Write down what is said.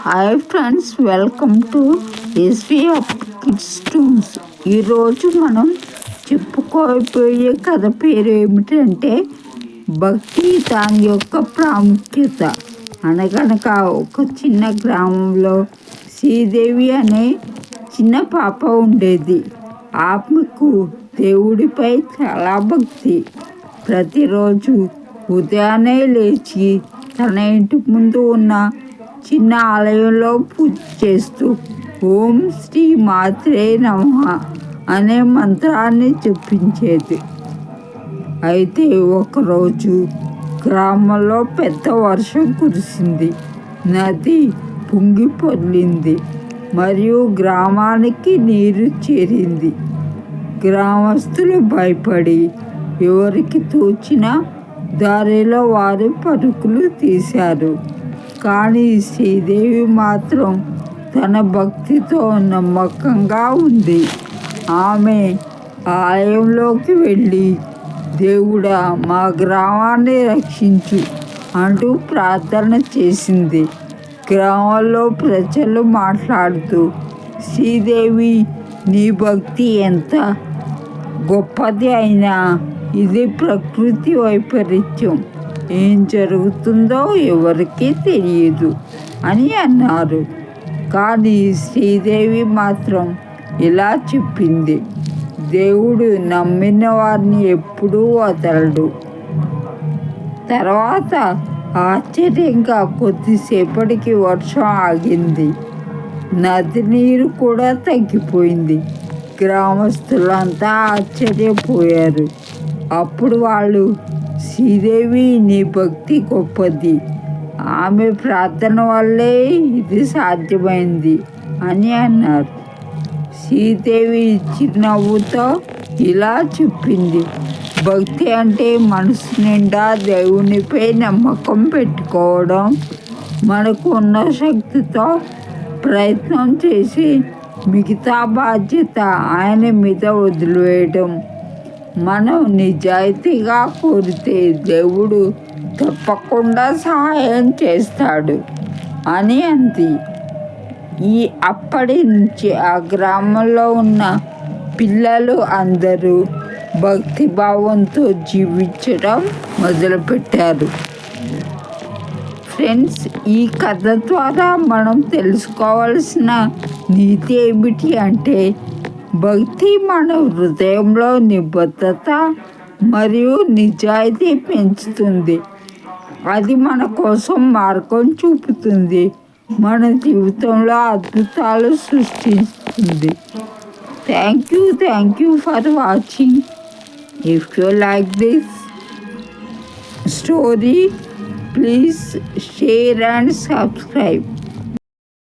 Hi friends, welcome to SV of kids toons. ఈరోజు మనం చెప్పుకోబోయే కథ పేరు ఏమిటంటే భక్తి, దాని యొక్క ప్రాముఖ్యత. అనగనగా ఒక చిన్న గ్రామంలో శ్రీదేవి అనే చిన్న పాప ఉండేది. ఆమెకు దేవుడిపై చాలా భక్తి. ప్రతిరోజు ఉదయాన్నే లేచి తన ఇంటి ముందు ఉన్న చిన్న ఆలయంలో పూజ చేస్తూ ఓం శ్రీ మాత్రే నమః అనే మంత్రాన్ని జపించేది. అయితే ఒకరోజు గ్రామంలో పెద్ద వర్షం కురిసింది. నది పొంగి పొర్లింది మరియు గ్రామానికి నీరు చేరింది. గ్రామస్తులు భయపడి ఎవరికి తోచిన దారిలో వారి పరుగులు తీశారు. కానీ శ్రీదేవి మాత్రం తన భక్తితో నమ్మకంగా ఉంది. ఆమె ఆలయంలోకి వెళ్ళి దేవుడా, మా గ్రామాన్ని రక్షించు అంటూ ప్రార్థన చేసింది. గ్రామంలో ప్రజలు మాట్లాడుతూ, శ్రీదేవి, నీ భక్తి ఎంత గొప్పది అయినా ఇది ప్రకృతి వైపరీత్యం, ఏం జరుగుతుందో ఎవరికీ తెలియదు అని అన్నారు. కానీ శ్రీదేవి మాత్రం ఇలా చెప్పింది, దేవుడు నమ్మిన వారిని ఎప్పుడూ వదలడు. తర్వాత ఆశ్చర్యంగా కొద్దిసేపటికి వర్షం ఆగింది. నది నీరు కూడా తగ్గిపోయింది. గ్రామస్తులంతా ఆశ్చర్యపోయారు. అప్పుడు వాళ్ళు, శ్రీదేవి, నీ భక్తి గొప్పది, ఆమె ప్రార్థన వల్లే ఇది సాధ్యమైంది అని అన్నారు. శ్రీదేవి చిరునవ్వుతో ఇలా చెప్పింది, భక్తి అంటే మనసు నిండా దేవునిపై నమ్మకం పెట్టుకోవడం, మనకు ఉన్న శక్తితో ప్రయత్నం చేసి మిగతా బాధ్యత ఆయన మీద వదిలివేయడం. మనం నిజాయితీగా కోరితే దేవుడు తప్పకుండా సహాయం చేస్తాడు అని అంది. అప్పటి నుంచి ఆ గ్రామంలో ఉన్న పిల్లలు అందరూ భక్తిభావంతో జీవించడం మొదలుపెట్టారు. ఫ్రెండ్స్, ఈ కథ ద్వారా మనం తెలుసుకోవాల్సిన నీతి ఏమిటి అంటే, భక్తి మన హృదయంలో నిబద్ధత మరియు నిజాయితీ పెంచుతుంది. అది మన కోసం మార్గం చూపుతుంది, మన జీవితంలో అద్భుతాలు సృష్టిస్తుంది. Thank you for watching. If you like this story, please share and subscribe.